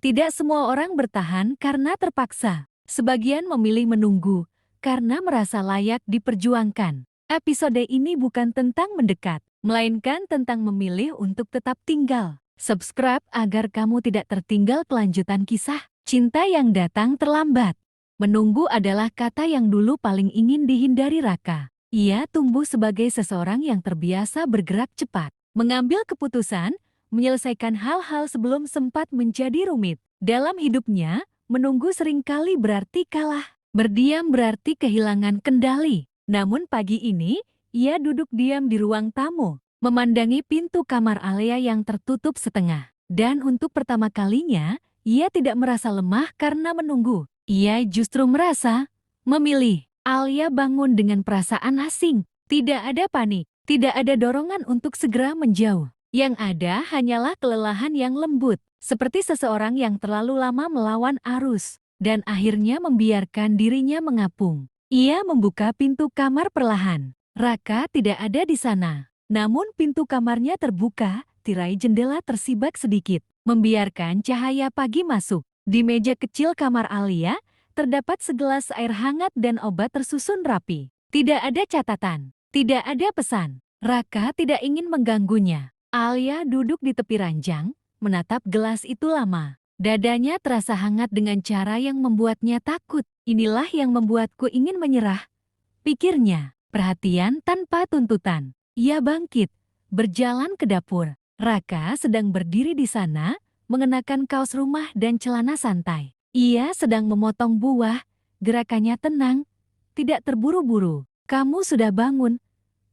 Tidak semua orang bertahan karena terpaksa. Sebagian memilih menunggu karena merasa layak diperjuangkan. Episode ini bukan tentang mendekat, melainkan tentang memilih untuk tetap tinggal. Subscribe agar kamu tidak tertinggal kelanjutan kisah cinta yang datang terlambat. Menunggu adalah kata yang dulu paling ingin dihindari Raka. Ia tumbuh sebagai seseorang yang terbiasa bergerak cepat, mengambil keputusan, menyelesaikan hal-hal sebelum sempat menjadi rumit. Dalam hidupnya, menunggu seringkali berarti kalah. Berdiam berarti kehilangan kendali. Namun pagi ini, ia duduk diam di ruang tamu, memandangi pintu kamar Alia yang tertutup setengah. Dan untuk pertama kalinya, ia tidak merasa lemah karena menunggu. Ia justru merasa memilih. Alia bangun dengan perasaan asing. Tidak ada panik, tidak ada dorongan untuk segera menjauh. Yang ada hanyalah kelelahan yang lembut, seperti seseorang yang terlalu lama melawan arus, dan akhirnya membiarkan dirinya mengapung. Ia membuka pintu kamar perlahan. Raka tidak ada di sana. Namun pintu kamarnya terbuka, tirai jendela tersibak sedikit, membiarkan cahaya pagi masuk. Di meja kecil kamar Alia, terdapat segelas air hangat dan obat tersusun rapi. Tidak ada catatan, tidak ada pesan. Raka tidak ingin mengganggunya. Alia duduk di tepi ranjang, menatap gelas itu lama. Dadanya terasa hangat dengan cara yang membuatnya takut. Inilah yang membuatku ingin menyerah, pikirnya. Perhatian tanpa tuntutan. Ia bangkit, berjalan ke dapur. Raka sedang berdiri di sana, mengenakan kaos rumah dan celana santai. Ia sedang memotong buah, gerakannya tenang, tidak terburu-buru. "Kamu sudah bangun?"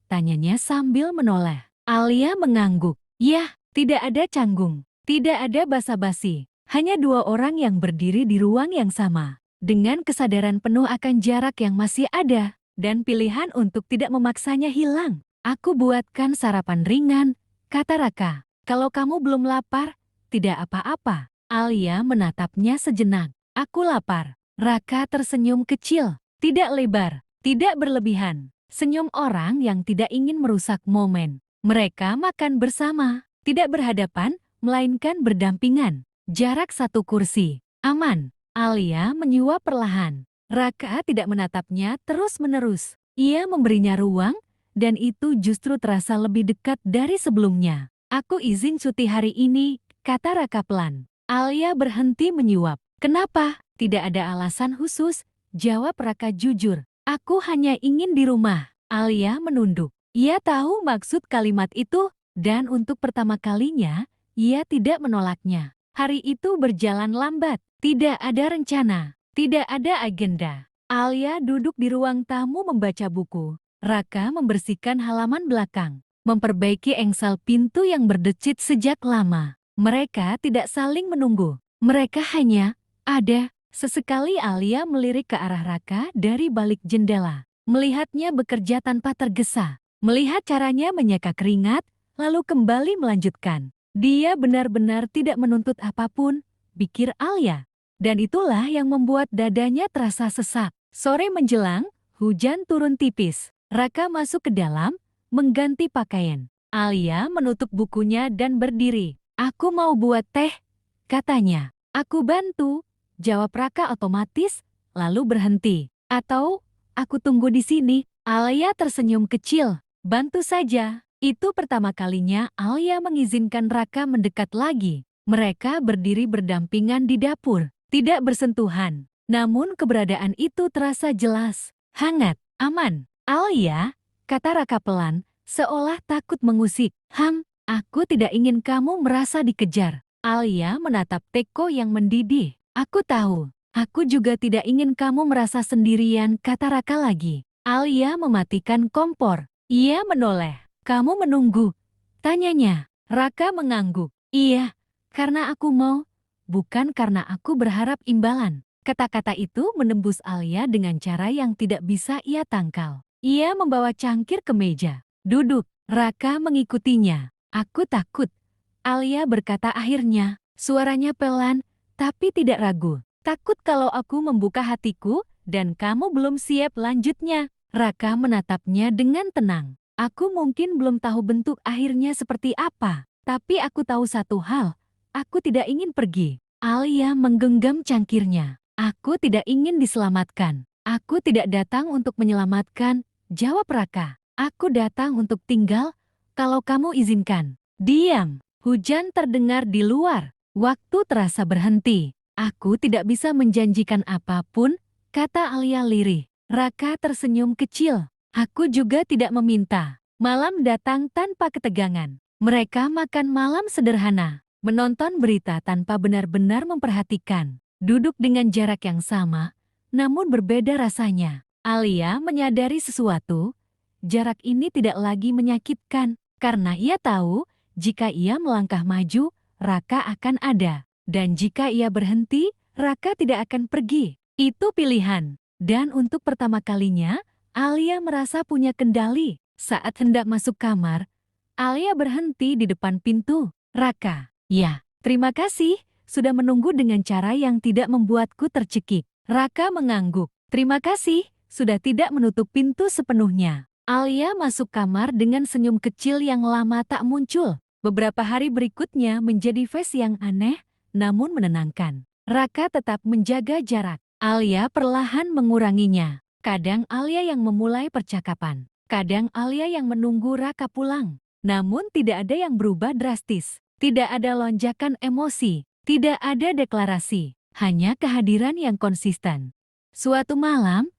tanyanya sambil menoleh. Alia mengangguk. "Yah, tidak ada canggung, tidak ada basa-basi. Hanya dua orang yang berdiri di ruang yang sama, dengan kesadaran penuh akan jarak yang masih ada, dan pilihan untuk tidak memaksanya hilang. Aku buatkan sarapan ringan," kata Raka. "Kalau kamu belum lapar, tidak apa-apa." Alia menatapnya sejenak. "Aku lapar." Raka tersenyum kecil, tidak lebar, tidak berlebihan. Senyum orang yang tidak ingin merusak momen. Mereka makan bersama, tidak berhadapan, melainkan berdampingan. Jarak satu kursi, aman. Alia menyuap perlahan. Raka tidak menatapnya terus-menerus. Ia memberinya ruang, dan itu justru terasa lebih dekat dari sebelumnya. "Aku izin cuti hari ini," kata Raka pelan. Alia berhenti menyuap. "Kenapa?" "Tidak ada alasan khusus," jawab Raka jujur. "Aku hanya ingin di rumah." Alia menunduk. Ia tahu maksud kalimat itu, dan untuk pertama kalinya, ia tidak menolaknya. Hari itu berjalan lambat, tidak ada rencana, tidak ada agenda. Alia duduk di ruang tamu membaca buku. Raka membersihkan halaman belakang, memperbaiki engsel pintu yang berdecit sejak lama. Mereka tidak saling menunggu. Mereka hanya ada. Sesekali Alia melirik ke arah Raka dari balik jendela, melihatnya bekerja tanpa tergesa, melihat caranya menyeka keringat, lalu kembali melanjutkan. Dia benar-benar tidak menuntut apapun, pikir Alia. Dan itulah yang membuat dadanya terasa sesak. Sore menjelang, hujan turun tipis. Raka masuk ke dalam, mengganti pakaian. Alia menutup bukunya dan berdiri. "Aku mau buat teh," katanya. "Aku bantu," jawab Raka otomatis, lalu berhenti. "Atau, aku tunggu di sini." Alia tersenyum kecil. "Bantu saja." Itu pertama kalinya Alia mengizinkan Raka mendekat lagi. Mereka berdiri berdampingan di dapur, tidak bersentuhan. Namun keberadaan itu terasa jelas, hangat, aman. "Alia," kata Raka pelan, seolah takut mengusik. Aku tidak ingin kamu merasa dikejar." Alia menatap teko yang mendidih. "Aku tahu. Aku juga tidak ingin kamu merasa sendirian," kata Raka lagi. Alia mematikan kompor. Ia menoleh. "Kamu menunggu?" tanyanya. Raka mengangguk. "Iya, karena aku mau, bukan karena aku berharap imbalan." Kata-kata itu menembus Alia dengan cara yang tidak bisa ia tangkal. Ia membawa cangkir ke meja. "Duduk." Raka mengikutinya. "Aku takut," Alia berkata akhirnya. Suaranya pelan, tapi tidak ragu. "Takut kalau aku membuka hatiku, dan kamu belum siap lanjutnya." Raka menatapnya dengan tenang. "Aku mungkin belum tahu bentuk akhirnya seperti apa, tapi aku tahu satu hal, aku tidak ingin pergi." Alia menggenggam cangkirnya. Aku tidak ingin diselamatkan. Aku tidak datang untuk menyelamatkan, jawab Raka. Aku datang untuk tinggal, kalau kamu izinkan. Diam. Hujan terdengar di luar. Waktu terasa berhenti. Aku tidak bisa menjanjikan apapun, kata Alia lirih. Raka tersenyum kecil. Aku juga tidak meminta. Malam datang tanpa ketegangan. Mereka makan malam sederhana, menonton berita tanpa benar-benar memperhatikan. Duduk dengan jarak yang sama, namun berbeda rasanya. Alia menyadari sesuatu, jarak ini tidak lagi menyakitkan, karena ia tahu jika ia melangkah maju, Raka akan ada. Dan jika ia berhenti, Raka tidak akan pergi. Itu pilihan. Dan untuk pertama kalinya, Alia merasa punya kendali. Saat hendak masuk kamar, Alia berhenti di depan pintu. Raka, ya, terima kasih, sudah menunggu dengan cara yang tidak membuatku tercekik. Raka mengangguk. Terima kasih, sudah tidak menutup pintu sepenuhnya. Alia masuk kamar dengan senyum kecil yang lama tak muncul. Beberapa hari berikutnya menjadi fase yang aneh, namun menenangkan. Raka tetap menjaga jarak. Alia perlahan menguranginya. Kadang Alia yang memulai percakapan. Kadang Alia yang menunggu Raka pulang. Namun tidak ada yang berubah drastis. Tidak ada lonjakan emosi. Tidak ada deklarasi. Hanya kehadiran yang konsisten. Suatu malam,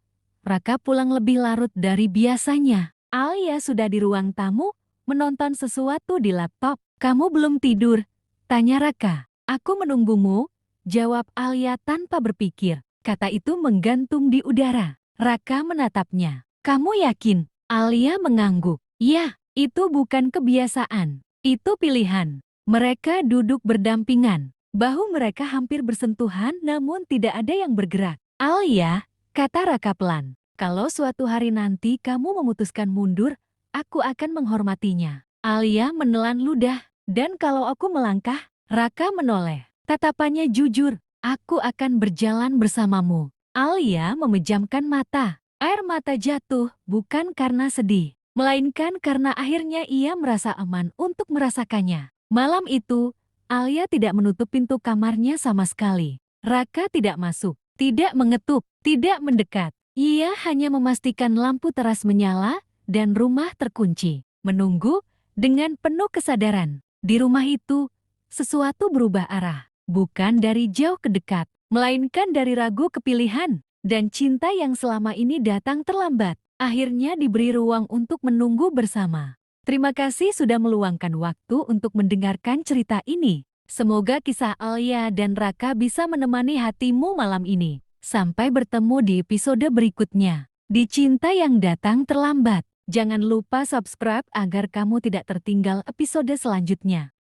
Raka pulang lebih larut dari biasanya. Alia sudah di ruang tamu, menonton sesuatu di laptop. Kamu belum tidur? Tanya Raka. Aku menunggumu, jawab Alia tanpa berpikir. Kata itu menggantung di udara. Raka menatapnya. Kamu yakin? Alia mengangguk. Ya, itu bukan kebiasaan. Itu pilihan. Mereka duduk berdampingan. Bahu mereka hampir bersentuhan namun tidak ada yang bergerak. Alia, kata Raka pelan. Kalau suatu hari nanti kamu memutuskan mundur, aku akan menghormatinya. Alia menelan ludah. Dan kalau aku melangkah, Raka menoleh. Tatapannya jujur. Aku akan berjalan bersamamu. Alia memejamkan mata. Air mata jatuh bukan karena sedih, melainkan karena akhirnya ia merasa aman untuk merasakannya. Malam itu, Alia tidak menutup pintu kamarnya sama sekali. Raka tidak masuk, tidak mengetuk, tidak mendekat. Ia hanya memastikan lampu teras menyala dan rumah terkunci. Menunggu dengan penuh kesadaran. Di rumah itu, sesuatu berubah arah. Bukan dari jauh ke dekat, melainkan dari ragu ke pilihan. Dan cinta yang selama ini datang terlambat, akhirnya diberi ruang untuk menunggu bersama. Terima kasih sudah meluangkan waktu untuk mendengarkan cerita ini. Semoga kisah Alia dan Raka bisa menemani hatimu malam ini. Sampai bertemu di episode berikutnya. Di Cinta yang Datang Terlambat. Jangan lupa subscribe agar kamu tidak tertinggal episode selanjutnya.